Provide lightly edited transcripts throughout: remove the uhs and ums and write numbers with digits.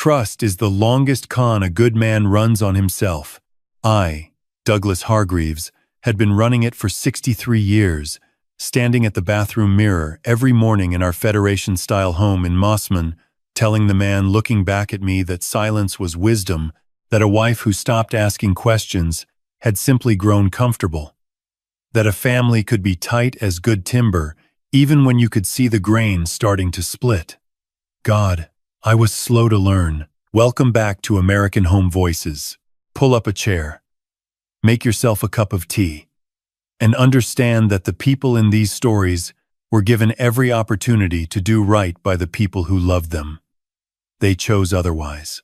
Trust is the longest con a good man runs on himself. I, Douglas Hargreaves, had been running it for 63 years, standing at the bathroom mirror every morning in our Federation-style home in Mossman, telling the man looking back at me that silence was wisdom, that a wife who stopped asking questions had simply grown comfortable, that a family could be tight as good timber even when you could see the grain starting to split. God, I was slow to learn. Welcome back to American Home Voices. Pull up a chair, make yourself a cup of tea, and understand that the people in these stories were given every opportunity to do right by the people who loved them. They chose otherwise.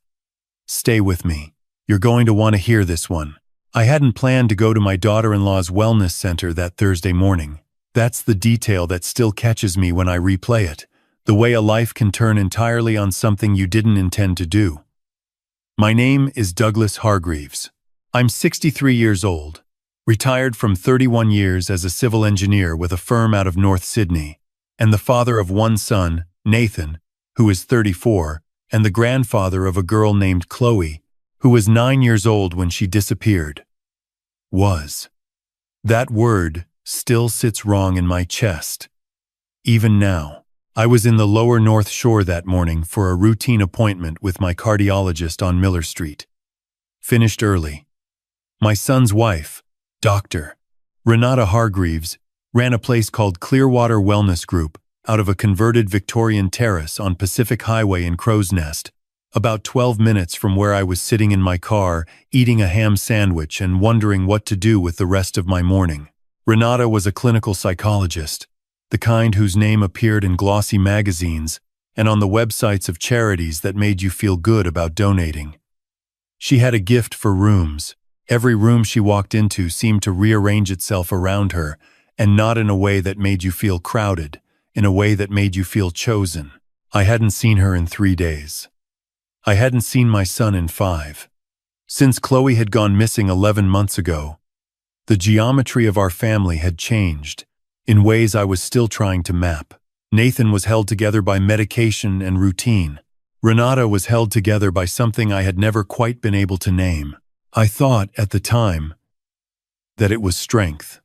Stay with me. You're going to want to hear this one. I hadn't planned to go to my daughter-in-law's wellness center that Thursday morning. That's the detail that still catches me when I replay it. The way a life can turn entirely on something you didn't intend to do. My name is Douglas Hargreaves. I'm 63 years old, retired from 31 years as a civil engineer with a firm out of North Sydney, and the father of one son, Nathan, who is 34, and the grandfather of a girl named Chloe, who was 9 years old when she disappeared. Was. That word still sits wrong in my chest. Even now. I was in the lower North Shore that morning for a routine appointment with my cardiologist on Miller Street. Finished early. My son's wife, Dr. Renata Hargreaves, ran a place called Clearwater Wellness Group out of a converted Victorian terrace on Pacific Highway in Crow's Nest, about 12 minutes from where I was sitting in my car, eating a ham sandwich and wondering what to do with the rest of my morning. Renata was a clinical psychologist, the kind whose name appeared in glossy magazines and on the websites of charities that made you feel good about donating. She had a gift for rooms. Every room she walked into seemed to rearrange itself around her, and not in a way that made you feel crowded, in a way that made you feel chosen. I hadn't seen her in 3 days. I hadn't seen my son in 5. Since Chloe had gone missing 11 months ago, the geometry of our family had changed, in ways I was still trying to map. Nathan was held together by medication and routine. Renata was held together by something I had never quite been able to name. I thought, at the time, that it was strength.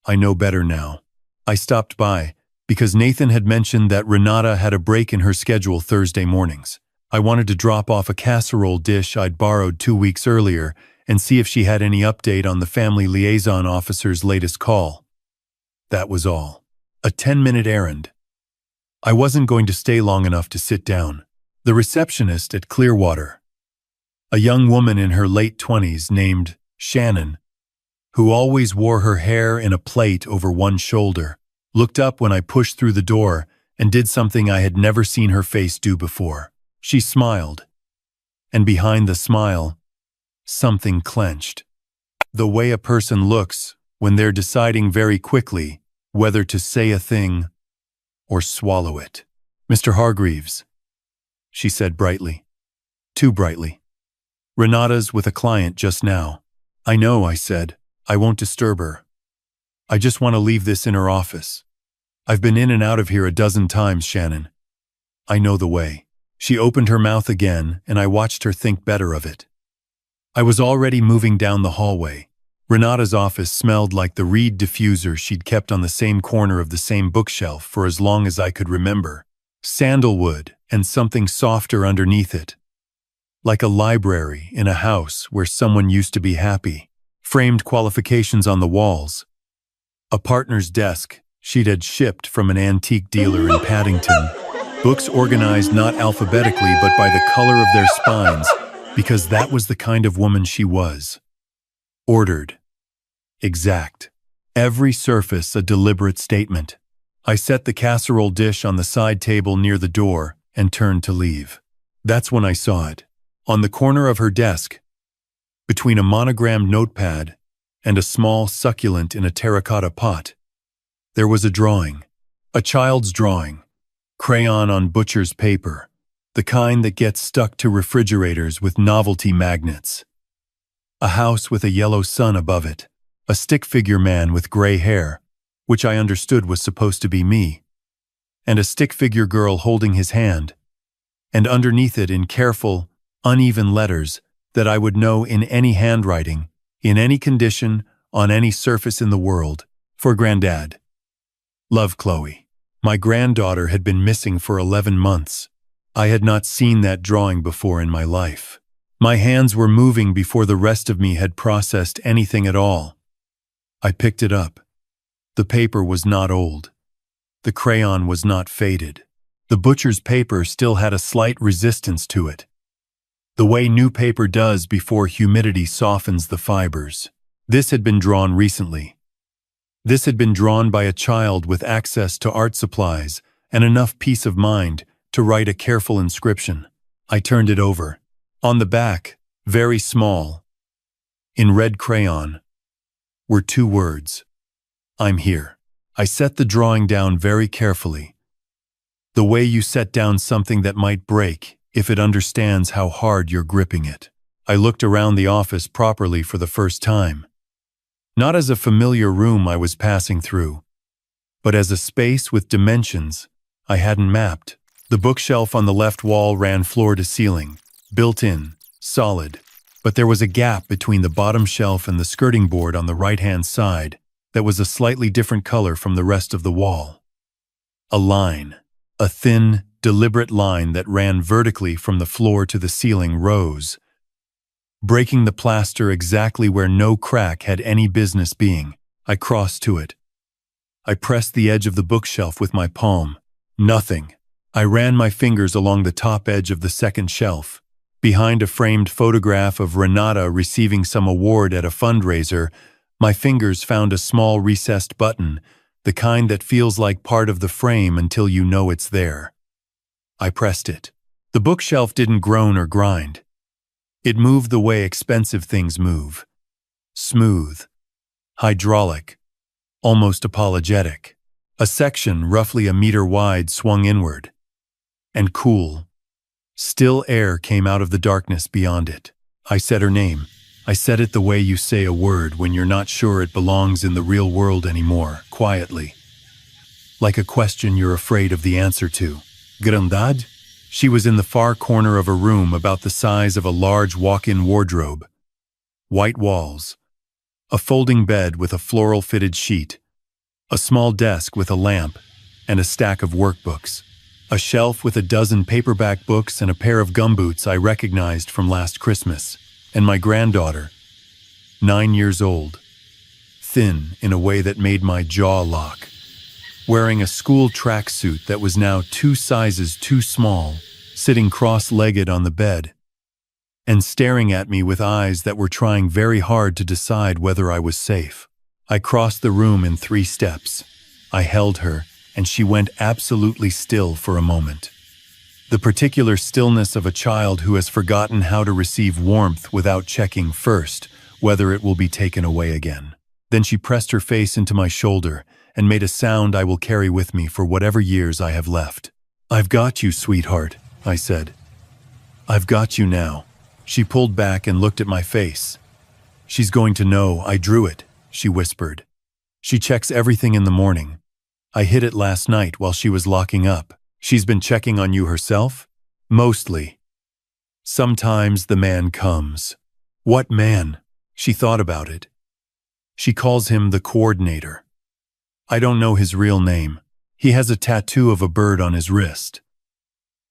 I know better now. I stopped by, because Nathan had mentioned that Renata had a break in her schedule Thursday mornings. I wanted to drop off a casserole dish I'd borrowed 2 weeks earlier and see if she had any update on the family liaison officer's latest call. That was all. A 10-minute errand. I wasn't going to stay long enough to sit down. The receptionist at Clearwater, a young woman in her late 20s named Shannon, who always wore her hair in a plait over one shoulder, looked up when I pushed through the door and did something I had never seen her face do before. She smiled, and behind the smile, something clenched. The way a person looks when they're deciding very quickly whether to say a thing or swallow it. "Mr. Hargreaves," she said brightly. Too brightly. "Renata's with a client just now." "I know," I said. "I won't disturb her. I just want to leave this in her office. I've been in and out of here a dozen times, Shannon. I know the way." She opened her mouth again, and I watched her think better of it. I was already moving down the hallway. Renata's office smelled like the reed diffuser she'd kept on the same corner of the same bookshelf for as long as I could remember. Sandalwood and something softer underneath it. Like a library in a house where someone used to be happy. Framed qualifications on the walls. A partner's desk she'd had shipped from an antique dealer in Paddington. Books organized not alphabetically but by the color of their spines, because that was the kind of woman she was. Ordered. Exact. Every surface a deliberate statement. I set the casserole dish on the side table near the door and turned to leave. That's when I saw it. On the corner of her desk, between a monogrammed notepad and a small succulent in a terracotta pot, there was a drawing. A child's drawing. Crayon on butcher's paper. The kind that gets stuck to refrigerators with novelty magnets. A house with a yellow sun above it. A stick figure man with gray hair, which I understood was supposed to be me. And a stick figure girl holding his hand. and underneath it in careful, uneven letters that I would know in any handwriting, in any condition, on any surface in the world, for Granddad. Love, Chloe. My granddaughter had been missing for 11 months. I had not seen that drawing before in my life. My hands were moving before the rest of me had processed anything at all. I picked it up. The paper was not old. The crayon was not faded. The butcher's paper still had a slight resistance to it, the way new paper does before humidity softens the fibers. This had been drawn recently. This had been drawn by a child with access to art supplies and enough peace of mind to write a careful inscription. I turned it over. On the back, very small, in red crayon, were 2 words. I'm here. I set the drawing down very carefully, the way you set down something that might break if it understands how hard you're gripping it. I looked around the office properly for the first time, not as a familiar room I was passing through, but as a space with dimensions I hadn't mapped. The bookshelf on the left wall ran floor to ceiling, built in, solid, but there was a gap between the bottom shelf and the skirting board on the right-hand side that was a slightly different color from the rest of the wall. A line, a thin, deliberate line that ran vertically from the floor to the ceiling rose, breaking the plaster exactly where no crack had any business being. I crossed to it. I pressed the edge of the bookshelf with my palm. Nothing. I ran my fingers along the top edge of the second shelf. Behind a framed photograph of Renata receiving some award at a fundraiser, my fingers found a small recessed button, the kind that feels like part of the frame until you know it's there. I pressed it. The bookshelf didn't groan or grind. It moved the way expensive things move. Smooth, hydraulic, almost apologetic. A section roughly a meter wide swung inward. And cool, still air came out of the darkness beyond it. I said her name. I said it the way you say a word when you're not sure it belongs in the real world anymore, quietly. Like a question you're afraid of the answer to. Granddaughter? She was in the far corner of a room about the size of a large walk-in wardrobe. White walls. A folding bed with a floral-fitted sheet. A small desk with a lamp and a stack of workbooks. A shelf with a dozen paperback books and a pair of gumboots I recognized from last Christmas. And my granddaughter, 9 years old, thin in a way that made my jaw lock, wearing a school tracksuit that was now 2 sizes too small, sitting cross-legged on the bed, and staring at me with eyes that were trying very hard to decide whether I was safe. I crossed the room in 3 steps. I held her, and she went absolutely still for a moment. The particular stillness of a child who has forgotten how to receive warmth without checking first whether it will be taken away again. Then she pressed her face into my shoulder and made a sound I will carry with me for whatever years I have left. I've got you, sweetheart, I said. I've got you now. She pulled back and looked at my face. She's going to know I drew it, she whispered. She checks everything in the morning. I hid it last night while she was locking up. She's been checking on you herself? Mostly. Sometimes the man comes. What man? She thought about it. She calls him the coordinator. I don't know his real name. He has a tattoo of a bird on his wrist.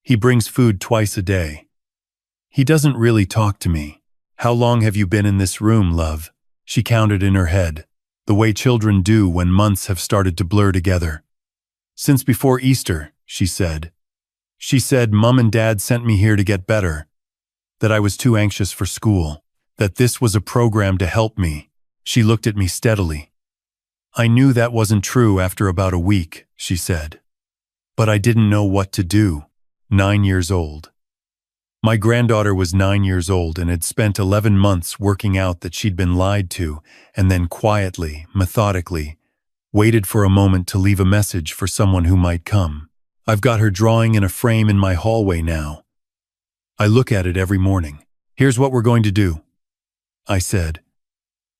He brings food twice a day. He doesn't really talk to me. How long have you been in this room, love? She counted in her head, the way children do when months have started to blur together. Since before Easter, she said. She said Mom and Dad sent me here to get better, that I was too anxious for school, that this was a program to help me. She looked at me steadily. I knew that wasn't true after about a week, she said. But I didn't know what to do. 9 years old. My granddaughter was 9 years old and had spent 11 months working out that she'd been lied to, and then quietly, methodically, waited for a moment to leave a message for someone who might come. I've got her drawing in a frame in my hallway now. I look at it every morning. Here's what we're going to do, I said.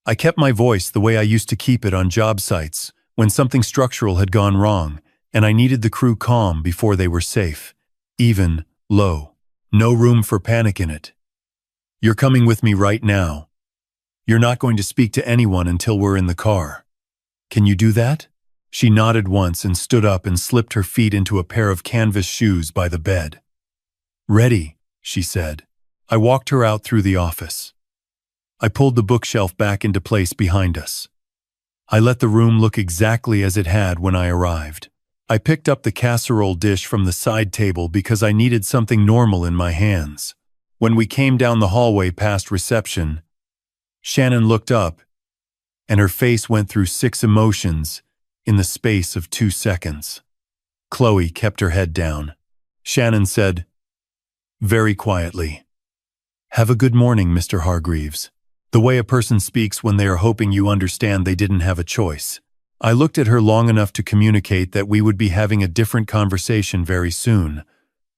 I kept my voice the way I used to keep it on job sites when something structural had gone wrong and I needed the crew calm before they were safe, even low. No room for panic in it. You're coming with me right now. You're not going to speak to anyone until we're in the car. Can you do that? She nodded once and stood up and slipped her feet into a pair of canvas shoes by the bed. Ready, she said. I walked her out through the office. I pulled the bookshelf back into place behind us. I let the room look exactly as it had when I arrived. I picked up the casserole dish from the side table because I needed something normal in my hands. When we came down the hallway past reception, Shannon looked up, and her face went through 6 emotions in the space of 2 seconds. Chloe kept her head down. Shannon said, very quietly, "Have a good morning, Mr. Hargreaves." The way a person speaks when they are hoping you understand they didn't have a choice. I looked at her long enough to communicate that we would be having a different conversation very soon.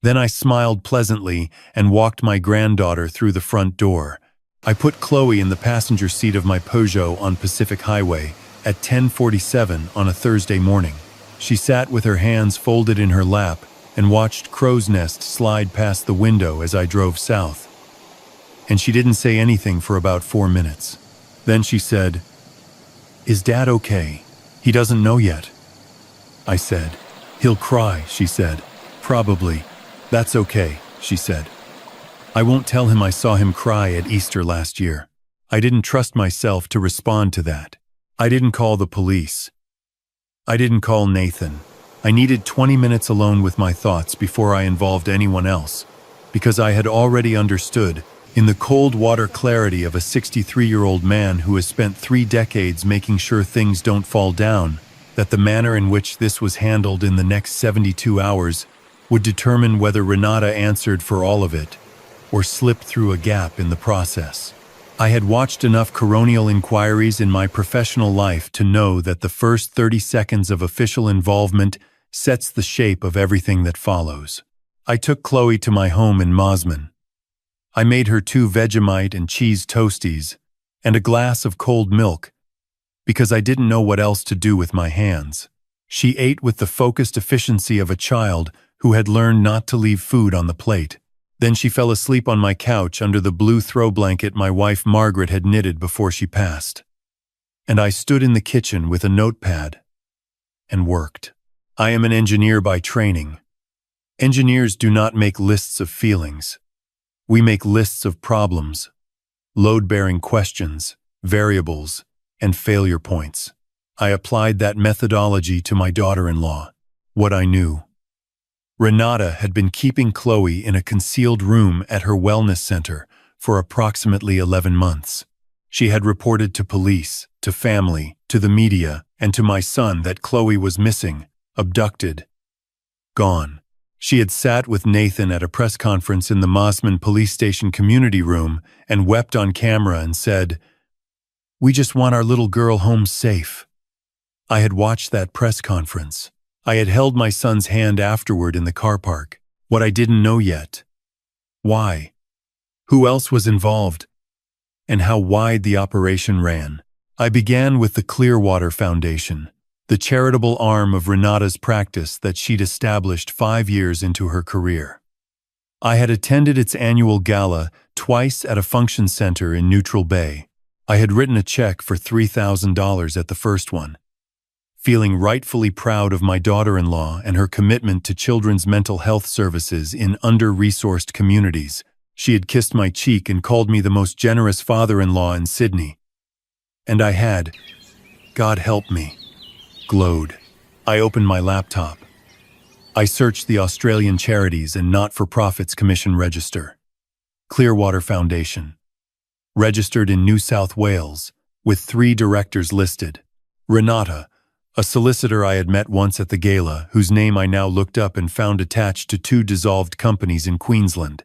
Then I smiled pleasantly and walked my granddaughter through the front door. I put Chloe in the passenger seat of my Peugeot on Pacific Highway at 10:47 on a Thursday morning. She sat with her hands folded in her lap and watched Crow's Nest slide past the window as I drove south. And she didn't say anything for about 4 minutes. Then she said, "Is Dad okay? He doesn't know yet." I said, "He'll cry," she said. "Probably. That's okay," she said. "I won't tell him I saw him cry at Easter last year." I didn't trust myself to respond to that. I didn't call the police. I didn't call Nathan. I needed 20 minutes alone with my thoughts before I involved anyone else, because I had already understood, in the cold water clarity of a 63-year-old man who has spent 3 decades making sure things don't fall down, that the manner in which this was handled in the next 72 hours would determine whether Renata answered for all of it, or slipped through a gap in the process. I had watched enough coronial inquiries in my professional life to know that the first 30 seconds of official involvement sets the shape of everything that follows. I took Chloe to my home in Mosman. I made her 2 Vegemite and cheese toasties and a glass of cold milk because I didn't know what else to do with my hands. She ate with the focused efficiency of a child who had learned not to leave food on the plate. Then she fell asleep on my couch under the blue throw blanket my wife Margaret had knitted before she passed. And I stood in the kitchen with a notepad and worked. I am an engineer by training. Engineers do not make lists of feelings. We make lists of problems, load-bearing questions, variables, and failure points. I applied that methodology to my daughter-in-law. What I knew. Renata had been keeping Chloe in a concealed room at her wellness center for approximately 11 months. She had reported to police, to family, to the media, and to my son that Chloe was missing, abducted, gone. She had sat with Nathan at a press conference in the Mosman police station community room and wept on camera and said, "We just want our little girl home safe." I had watched that press conference. I had held my son's hand afterward in the car park. What I didn't know yet. Why? Who else was involved? And how wide the operation ran. I began with the Clearwater Foundation, the charitable arm of Renata's practice that she'd established 5 years into her career. I had attended its annual gala twice at a function center in Neutral Bay. I had written a check for $3,000 at the first one. Feeling rightfully proud of my daughter-in-law and her commitment to children's mental health services in under-resourced communities, she had kissed my cheek and called me the most generous father-in-law in Sydney. And I had, God help me, glowed. I opened my laptop. I searched the Australian Charities and Not-for-Profits Commission Register. Clearwater Foundation. Registered in New South Wales, with 3 directors listed. Renata, a solicitor I had met once at the gala, whose name I now looked up and found attached to 2 dissolved companies in Queensland,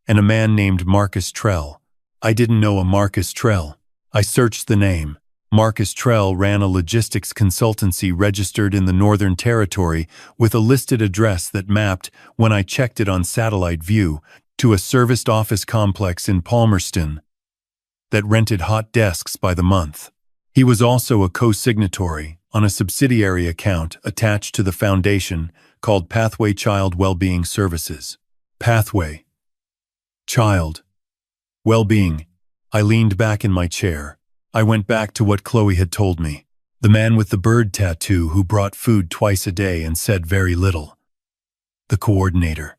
and a man named Marcus Trell. I didn't know a Marcus Trell. I searched the name. Marcus Trell ran a logistics consultancy registered in the Northern Territory with a listed address that mapped, when I checked it on satellite view, to a serviced office complex in Palmerston that rented hot desks by the month. He was also a co-signatory on a subsidiary account attached to the foundation called Pathway Child Wellbeing Services. Pathway. Child. Well-being. I leaned back in my chair. I went back to what Chloe had told me. The man with the bird tattoo who brought food twice a day and said very little. The coordinator.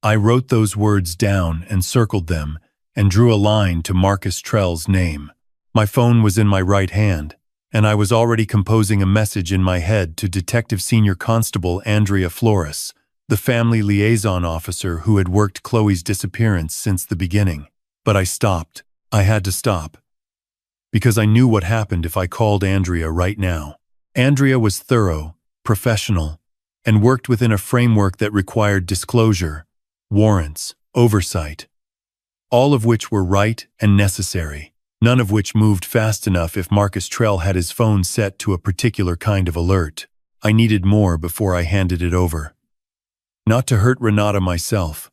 I wrote those words down and circled them and drew a line to Marcus Trell's name. My phone was in my right hand, and I was already composing a message in my head to Detective Senior Constable Andrea Flores, the family liaison officer who had worked Chloe's disappearance since the beginning. But I stopped. I had to stop. Because I knew what happened if I called Andrea right now. Andrea was thorough, professional, and worked within a framework that required disclosure, warrants, oversight, all of which were right and necessary, none of which moved fast enough if Marcus Trell had his phone set to a particular kind of alert. I needed more before I handed it over. Not to hurt Renata myself.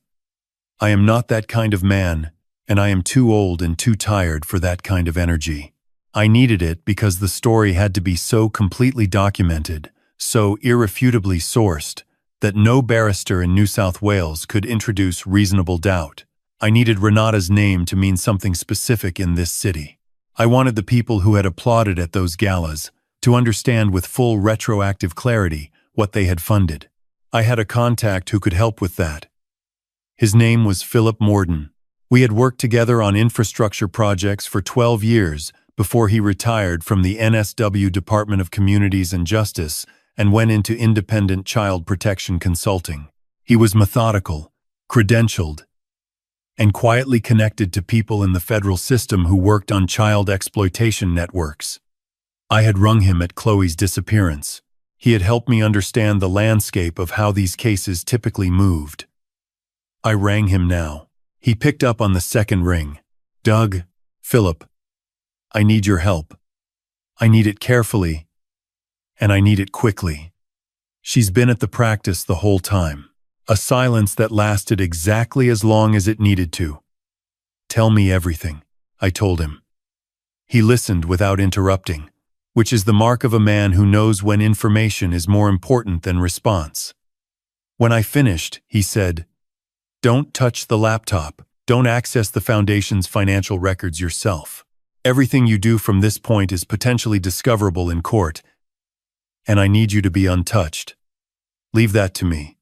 I am not that kind of man, and I am too old and too tired for that kind of energy. I needed it because the story had to be so completely documented, so irrefutably sourced, that no barrister in New South Wales could introduce reasonable doubt. I needed Renata's name to mean something specific in this city. I wanted the people who had applauded at those galas to understand with full retroactive clarity what they had funded. I had a contact who could help with that. His name was Philip Morden. We had worked together on infrastructure projects for 12 years before he retired from the NSW Department of Communities and Justice and went into independent child protection consulting. He was methodical, credentialed, and quietly connected to people in the federal system who worked on child exploitation networks. I had rung him at Chloe's disappearance. He had helped me understand the landscape of how these cases typically moved. I rang him now. He picked up on the second ring. Doug, Philip, I need your help. I need it carefully, and I need it quickly. She's been at the practice the whole time. A silence that lasted exactly as long as it needed to. Tell me everything, I told him. He listened without interrupting, which is the mark of a man who knows when information is more important than response. When I finished, he said, "Don't touch the laptop. Don't access the Foundation's financial records yourself. Everything you do from this point is potentially discoverable in court, and I need you to be untouched. Leave that to me.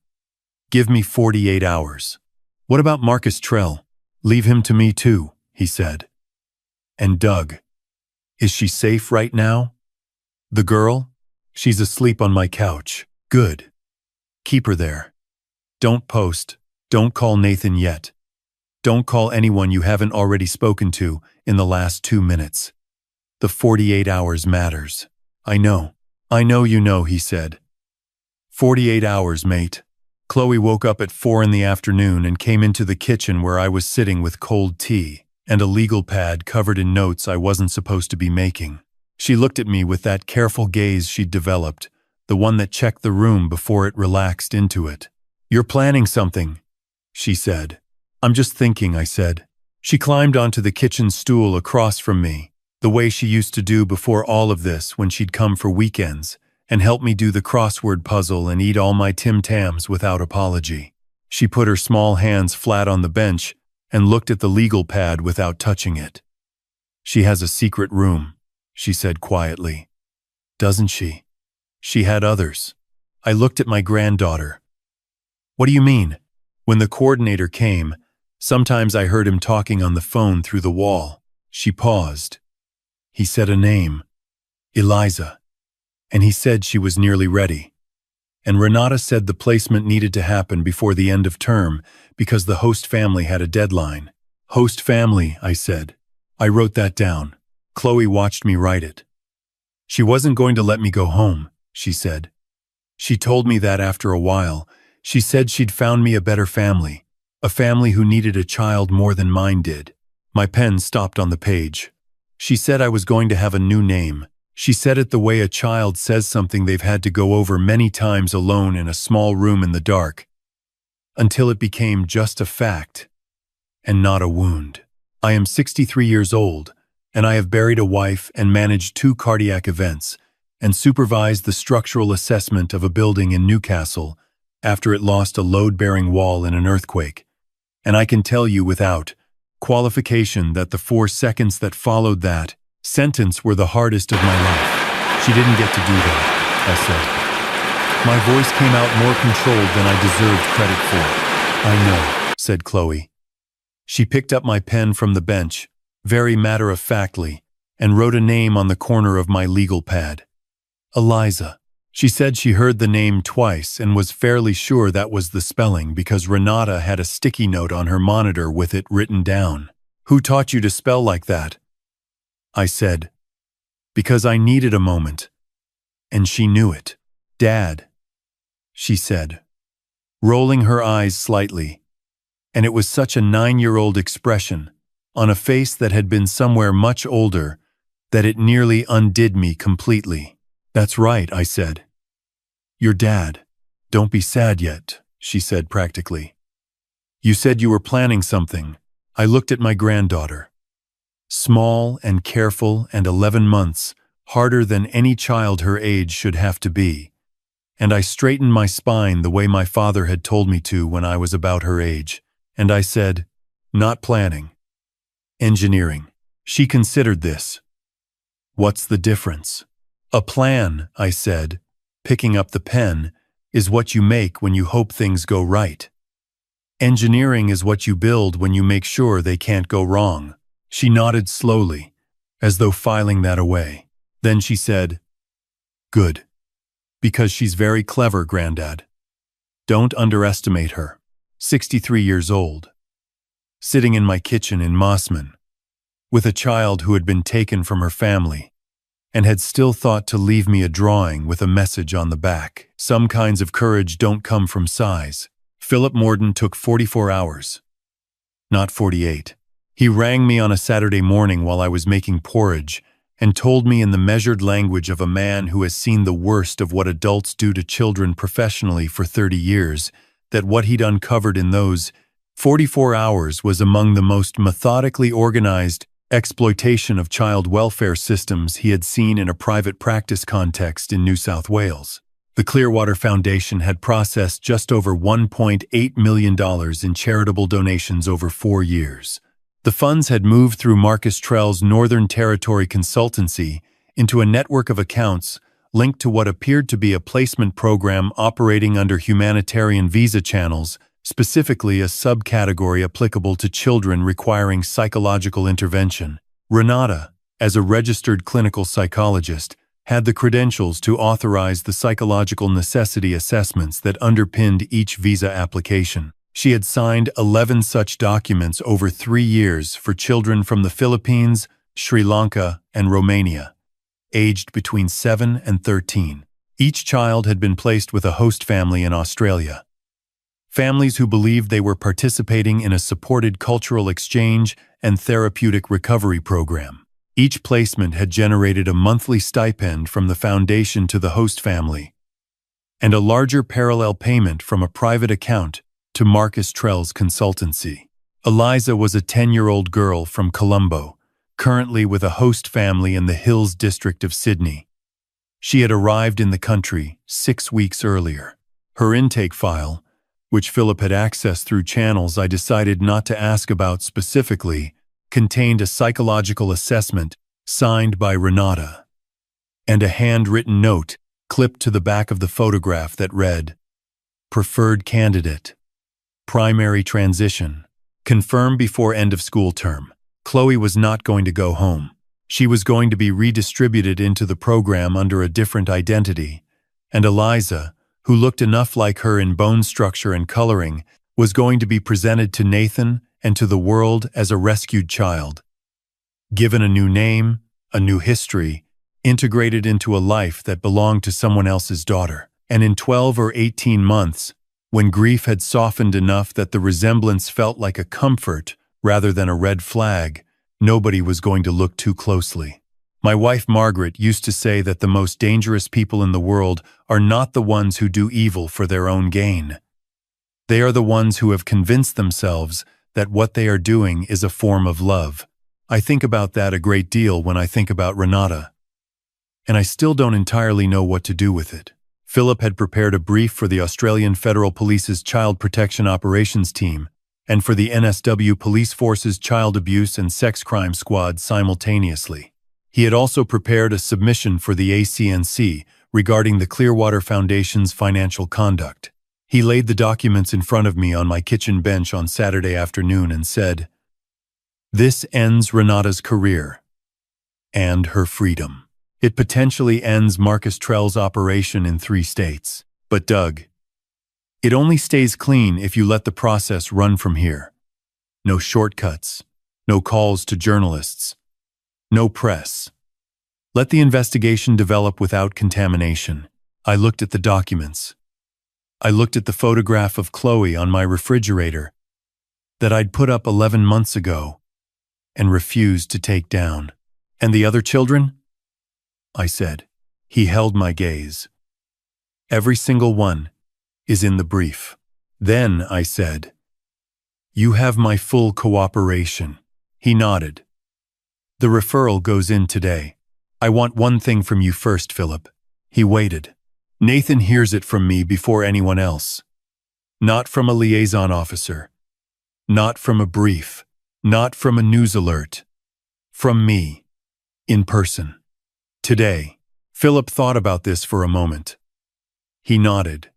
Give me 48 hours. What about Marcus Trell? Leave him to me too," he said. "And Doug, is she safe right now? The girl? She's asleep on my couch. Good. Keep her there. Don't post. Don't call Nathan yet. Don't call anyone you haven't already spoken to in the last 2 minutes. The 48 hours matters." I know you know," he said. 48 hours, mate." Chloe woke up at 4 in the afternoon and came into the kitchen where I was sitting with cold tea and a legal pad covered in notes I wasn't supposed to be making. She looked at me with that careful gaze she'd developed, the one that checked the room before it relaxed into it. "You're planning something," she said. "I'm just thinking," I said. She climbed onto the kitchen stool across from me, the way she used to do before all of this when she'd come for weekends, and help me do the crossword puzzle and eat all my Tim Tams without apology. She put her small hands flat on the bench and looked at the legal pad without touching it. "She has a secret room," she said quietly. "Doesn't she? She had others." I looked at my granddaughter. "What do you mean?" When the coordinator came, sometimes I heard him talking on the phone through the wall. She paused. He said a name, Eliza, and he said she was nearly ready. And Renata said the placement needed to happen before the end of term because the host family had a deadline. "Host family," I said. I wrote that down. Chloe watched me write it. "She wasn't going to let me go home," she said. "She told me that after a while. She said she'd found me a better family, a family who needed a child more than mine did." My pen stopped on the page. "She said I was going to have a new name. She said it the way a child says something they've had to go over many times alone in a small room in the dark, until it became just a fact and not a wound. I am 63 years old, and I have buried a wife and managed 2 cardiac events and supervised the structural assessment of a building in Newcastle after it lost a load-bearing wall in an earthquake. And I can tell you without qualification that the 4 seconds that followed that sentence were the hardest of my life. She didn't get to do that, I said. My voice came out more controlled than I deserved credit for. I know, said Chloe. She picked up my pen from the bench, very matter-of-factly, and wrote a name on the corner of my legal pad. Eliza. She said she heard the name twice and was fairly sure that was the spelling because Renata had a sticky note on her monitor with it written down. Who taught you to spell like that? I said. Because I needed a moment. And she knew it. Dad, she said, rolling her eyes slightly. And it was such a 9-year-old expression on a face that had been somewhere much older that it nearly undid me completely. That's right, I said. Your dad. Don't be sad yet, she said practically. You said you were planning something. I looked at my granddaughter. Small and careful and 11 months, harder than any child her age should have to be. And I straightened my spine the way my father had told me to when I was about her age. And I said, not planning. Engineering. She considered this. What's the difference? A plan, I said, picking up the pen, is what you make when you hope things go right. Engineering is what you build when you make sure they can't go wrong. She nodded slowly, as though filing that away. Then she said, good. Because she's very clever, Granddad. Don't underestimate her. 63 years old. Sitting in my kitchen in Mossman, with a child who had been taken from her family, and had still thought to leave me a drawing with a message on the back. Some kinds of courage don't come from size. Philip Morden took 44 hours. Not 48. He rang me on a Saturday morning while I was making porridge and told me in the measured language of a man who has seen the worst of what adults do to children professionally for 30 years that what he'd uncovered in those 44 hours was among the most methodically organized exploitation of child welfare systems he had seen in a private practice context in New South Wales. The Clearwater Foundation had processed just over $1.8 million in charitable donations over 4 years. The funds had moved through Marcus Trell's Northern Territory consultancy into a network of accounts linked to what appeared to be a placement program operating under humanitarian visa channels, specifically a subcategory applicable to children requiring psychological intervention. Renata, as a registered clinical psychologist, had the credentials to authorize the psychological necessity assessments that underpinned each visa application. She had signed 11 such documents over 3 years for children from the Philippines, Sri Lanka, and Romania, aged between 7 and 13. Each child had been placed with a host family in Australia. Families who believed they were participating in a supported cultural exchange and therapeutic recovery program. Each placement had generated a monthly stipend from the foundation to the host family, and a larger parallel payment from a private account to Marcus Trell's consultancy. Eliza was a 10-year-old girl from Colombo, currently with a host family in the Hills district of Sydney. She had arrived in the country 6 weeks earlier. Her intake file, which Philip had accessed through channels I decided not to ask about specifically, contained a psychological assessment signed by Renata, and a handwritten note clipped to the back of the photograph that read, Preferred Candidate, Primary Transition, confirmed before end of school term. Chloe was not going to go home. She was going to be redistributed into the program under a different identity, and Eliza, who looked enough like her in bone structure and coloring, was going to be presented to Nathan and to the world as a rescued child. Given a new name, a new history, integrated into a life that belonged to someone else's daughter. And in 12 or 18 months, when grief had softened enough that the resemblance felt like a comfort rather than a red flag, nobody was going to look too closely. My wife Margaret used to say that the most dangerous people in the world are not the ones who do evil for their own gain. They are the ones who have convinced themselves that what they are doing is a form of love. I think about that a great deal when I think about Renata. And I still don't entirely know what to do with it. Philip had prepared a brief for the Australian Federal Police's Child Protection Operations Team, and for the NSW Police Force's Child Abuse and Sex Crime Squad simultaneously. He had also prepared a submission for the ACNC regarding the Clearwater Foundation's financial conduct. He laid the documents in front of me on my kitchen bench on Saturday afternoon and said, "This ends Renata's career and her freedom. It potentially ends Marcus Trell's operation in 3 states. But Doug, it only stays clean if you let the process run from here. No shortcuts, no calls to journalists, no press. Let the investigation develop without contamination." I looked at the documents. I looked at the photograph of Chloe on my refrigerator that I'd put up 11 months ago and refused to take down. "And the other children?" I said. He held my gaze. "Every single one is in the brief." "Then," I said, "you have my full cooperation." He nodded. "The referral goes in today. I want one thing from you first, Philip." He waited. "Nathan hears it from me before anyone else. Not from a liaison officer. Not from a brief. Not from a news alert. From me. In person. Today." Philip thought about this for a moment. He nodded.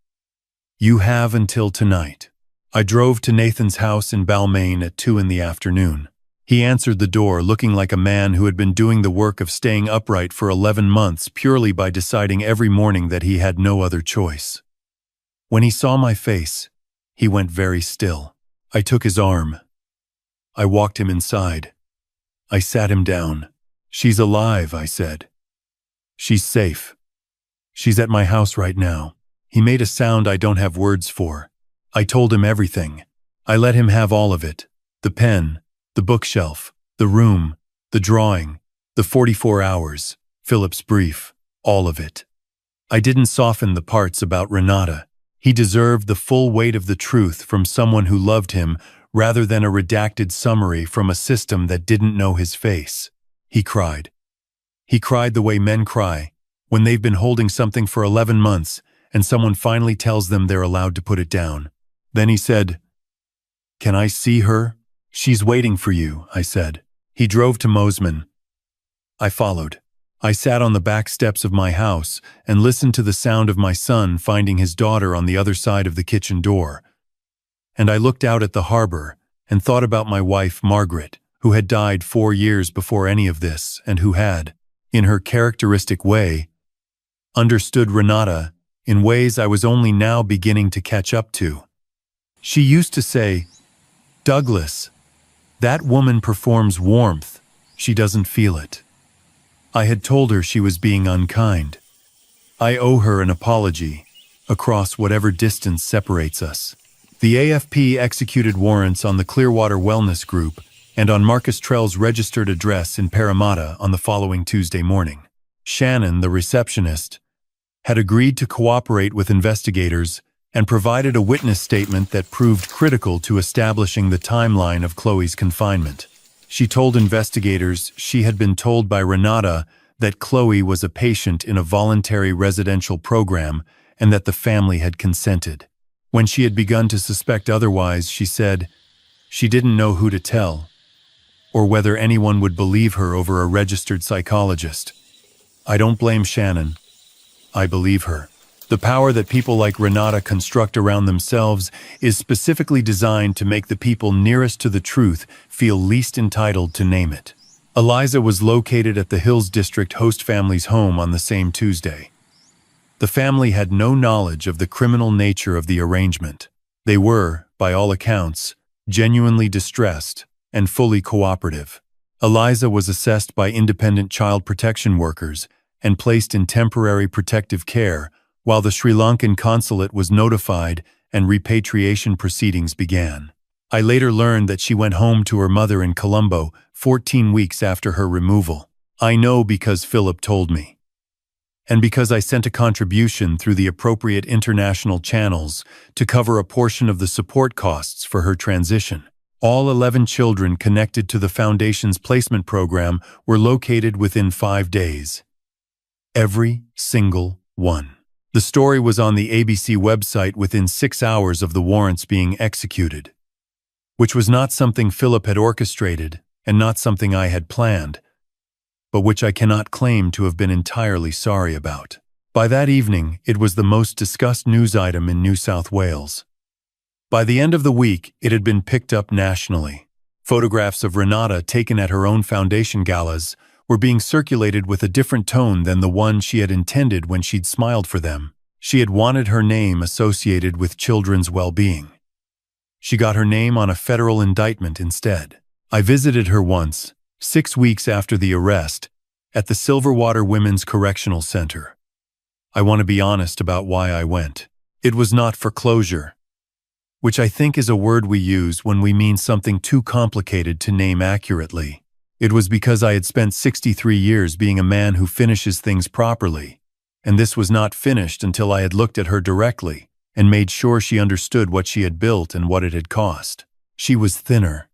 "You have until tonight." I drove to Nathan's house in Balmain at 2 in the afternoon. He answered the door looking like a man who had been doing the work of staying upright for 11 months purely by deciding every morning that he had no other choice. When he saw my face, he went very still. I took his arm. I walked him inside. I sat him down. "She's alive," I said. "She's safe. She's at my house right now." He made a sound I don't have words for. I told him everything. I let him have all of it. The pen, the bookshelf, the room, the drawing, the 44 hours, Philip's brief, all of it. I didn't soften the parts about Renata. He deserved the full weight of the truth from someone who loved him rather than a redacted summary from a system that didn't know his face. He cried. He cried the way men cry when they've been holding something for 11 months and someone finally tells them they're allowed to put it down. Then he said, "Can I see her?" "She's waiting for you," I said. He drove to Mosman. I followed. I sat on the back steps of my house and listened to the sound of my son finding his daughter on the other side of the kitchen door. And I looked out at the harbor and thought about my wife, Margaret, who had died 4 years before any of this and who had, in her characteristic way, understood Renata in ways I was only now beginning to catch up to. She used to say, "Douglas, that woman performs warmth. She doesn't feel it." I had told her she was being unkind. I owe her an apology, across whatever distance separates us. The AFP executed warrants on the Clearwater Wellness Group and on Marcus Trell's registered address in Parramatta on the following Tuesday morning. Shannon, the receptionist, had agreed to cooperate with investigators and provided a witness statement that proved critical to establishing the timeline of Chloe's confinement. She told investigators she had been told by Renata that Chloe was a patient in a voluntary residential program and that the family had consented. When she had begun to suspect otherwise, she said she didn't know who to tell, or whether anyone would believe her over a registered psychologist. I don't blame Shannon. I believe her. The power that people like Renata construct around themselves is specifically designed to make the people nearest to the truth feel least entitled to name it. Eliza was located at the Hills District host family's home on the same Tuesday. The family had no knowledge of the criminal nature of the arrangement. They were, by all accounts, genuinely distressed and fully cooperative. Eliza was assessed by independent child protection workers and placed in temporary protective care, while the Sri Lankan consulate was notified and repatriation proceedings began. I later learned that she went home to her mother in Colombo 14 weeks after her removal. I know because Philip told me. And because I sent a contribution through the appropriate international channels to cover a portion of the support costs for her transition. All 11 children connected to the Foundation's placement program were located within 5 days. Every single one. The story was on the ABC website within 6 hours of the warrants being executed. which was not something Philip had orchestrated and not something I had planned, but which I cannot claim to have been entirely sorry about. By that evening, it was the most discussed news item in New South Wales. By the end of the week, it had been picked up nationally. Photographs of Renata taken at her own foundation galas were being circulated with a different tone than the one she had intended when she'd smiled for them. She had wanted her name associated with children's well-being. She got her name on a federal indictment instead. I visited her once, 6 weeks after the arrest, at the Silverwater Women's Correctional Center. I want to be honest about why I went. It was not for closure, which I think is a word we use when we mean something too complicated to name accurately. It was because I had spent 63 years being a man who finishes things properly, and this was not finished until I had looked at her directly and made sure she understood what she had built and what it had cost. She was thinner.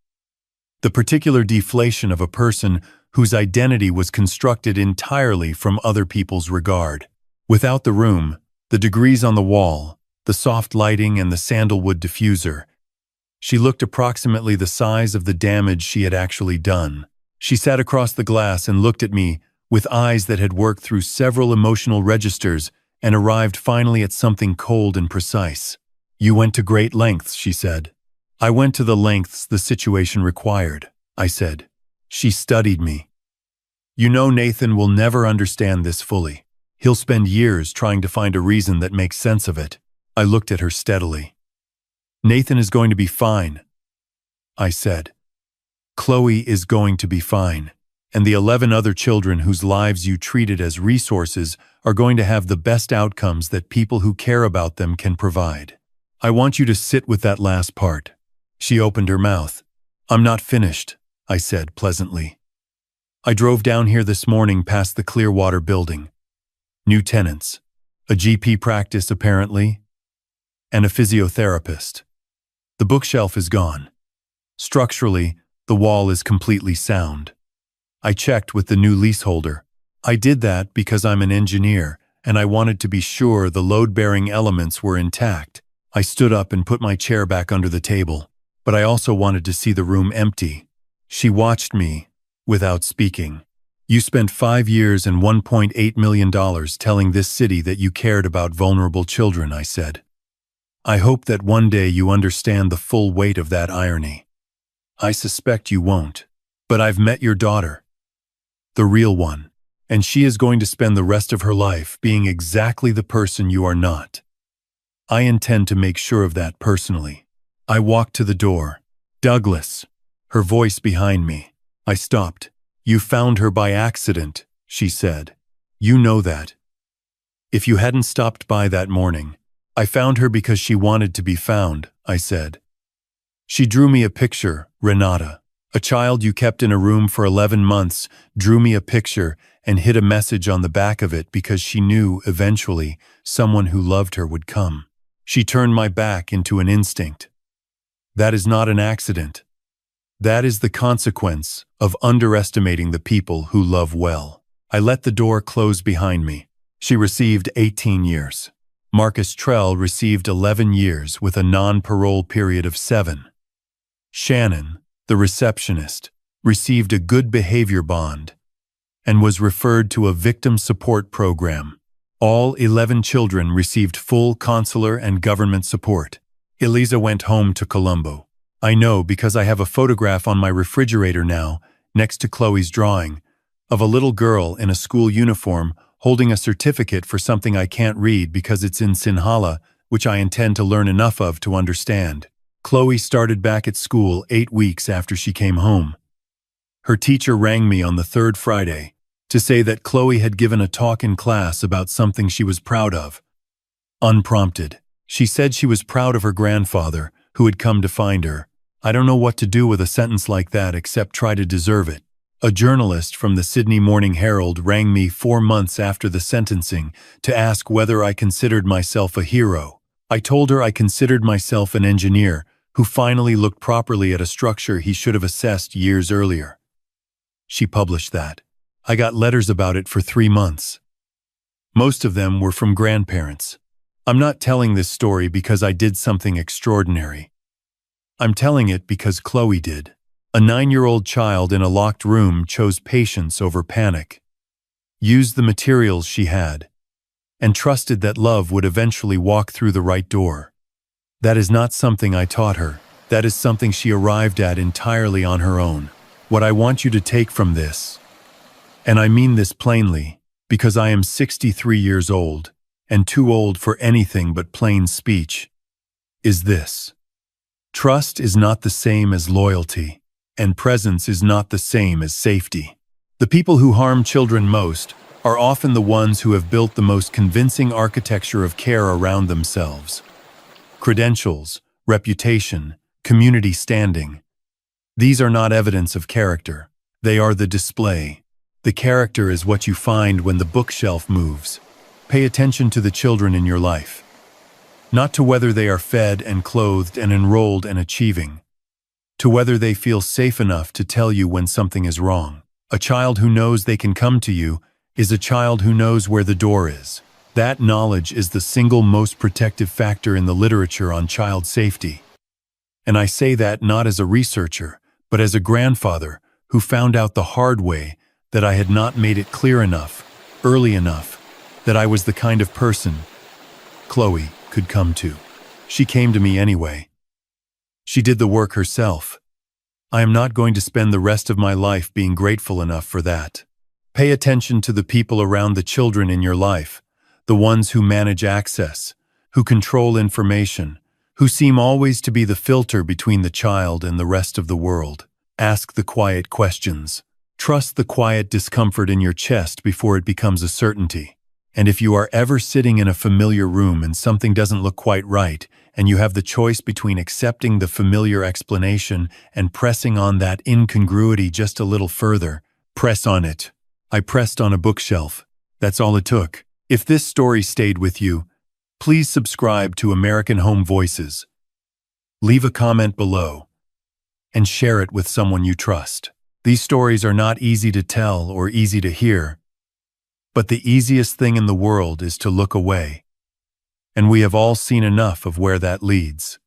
The particular deflation of a person whose identity was constructed entirely from other people's regard. Without the room, the degrees on the wall, the soft lighting and the sandalwood diffuser, she looked approximately the size of the damage she had actually done. She sat across the glass and looked at me with eyes that had worked through several emotional registers and arrived finally at something cold and precise. "You went to great lengths," she said. "I went to the lengths the situation required," I said. She studied me. "You know, Nathan will never understand this fully. He'll spend years trying to find a reason that makes sense of it." I looked at her steadily. "Nathan is going to be fine," I said. "Chloe is going to be fine, and the 11 other children whose lives you treated as resources are going to have the best outcomes that people who care about them can provide. I want you to sit with that last part." She opened her mouth. "I'm not finished," I said pleasantly. "I drove down here this morning past the Clearwater building. New tenants, a GP practice apparently, and a physiotherapist. The bookshelf is gone. Structurally, the wall is completely sound. I checked with the new leaseholder. I did that because I'm an engineer, and I wanted to be sure the load-bearing elements were intact. I stood up and put my chair back under the table, but I also wanted to see the room empty." She watched me, without speaking. "You spent 5 years and $1.8 million telling this city that you cared about vulnerable children," I said. "I hope that one day you understand the full weight of that irony. I suspect you won't, but I've met your daughter, the real one, and she is going to spend the rest of her life being exactly the person you are not. I intend to make sure of that personally." I walked to the door. "Douglas," her voice behind me. I stopped. "You found her by accident," she said. "You know that. If you hadn't stopped by that morning." "I found her because she wanted to be found," I said. "She drew me a picture, Renata. A child you kept in a room for 11 months drew me a picture and hid a message on the back of it because she knew, eventually, someone who loved her would come. She turned my back into an instinct. That is not an accident. That is the consequence of underestimating the people who love well." I let the door close behind me. She received 18 years. Marcus Trell received 11 years with a non-parole period of 7. Shannon, the receptionist, received a good behavior bond and was referred to a victim support program. All 11 children received full consular and government support. Eliza went home to Colombo. I know because I have a photograph on my refrigerator now, next to Chloe's drawing, of a little girl in a school uniform holding a certificate for something I can't read because it's in Sinhala, which I intend to learn enough of to understand. Chloe started back at school 8 weeks after she came home. Her teacher rang me on the 3rd Friday to say that Chloe had given a talk in class about something she was proud of. Unprompted. She said she was proud of her grandfather, who had come to find her. I don't know what to do with a sentence like that except try to deserve it. A journalist from the Sydney Morning Herald rang me 4 months after the sentencing to ask whether I considered myself a hero. I told her I considered myself an engineer who finally looked properly at a structure he should have assessed years earlier. She published that. I got letters about it for 3 months. Most of them were from grandparents. I'm not telling this story because I did something extraordinary. I'm telling it because Chloe did. A 9-year-old child in a locked room chose patience over panic, used the materials she had, and trusted that love would eventually walk through the right door. That is not something I taught her. That is something she arrived at entirely on her own. What I want you to take from this, and I mean this plainly, because I am 63 years old, and too old for anything but plain speech, is this. Trust is not the same as loyalty, and presence is not the same as safety. The people who harm children most are often the ones who have built the most convincing architecture of care around themselves. Credentials, reputation, community standing. These are not evidence of character. They are the display. The character is what you find when the bookshelf moves. Pay attention to the children in your life. Not to whether they are fed and clothed and enrolled and achieving, to whether they feel safe enough to tell you when something is wrong. A child who knows they can come to you is a child who knows where the door is. That knowledge is the single most protective factor in the literature on child safety. And I say that not as a researcher, but as a grandfather who found out the hard way that I had not made it clear enough, early enough, that I was the kind of person Chloe could come to. She came to me anyway. She did the work herself. I am not going to spend the rest of my life being grateful enough for that. Pay attention to the people around the children in your life, the ones who manage access, who control information, who seem always to be the filter between the child and the rest of the world. Ask the quiet questions. Trust the quiet discomfort in your chest before it becomes a certainty. And if you are ever sitting in a familiar room and something doesn't look quite right, and you have the choice between accepting the familiar explanation and pressing on that incongruity just a little further, press on it. I pressed on a bookshelf. That's all it took. If this story stayed with you, please subscribe to American Home Voices. Leave a comment below and share it with someone you trust. These stories are not easy to tell or easy to hear, but the easiest thing in the world is to look away. And we have all seen enough of where that leads.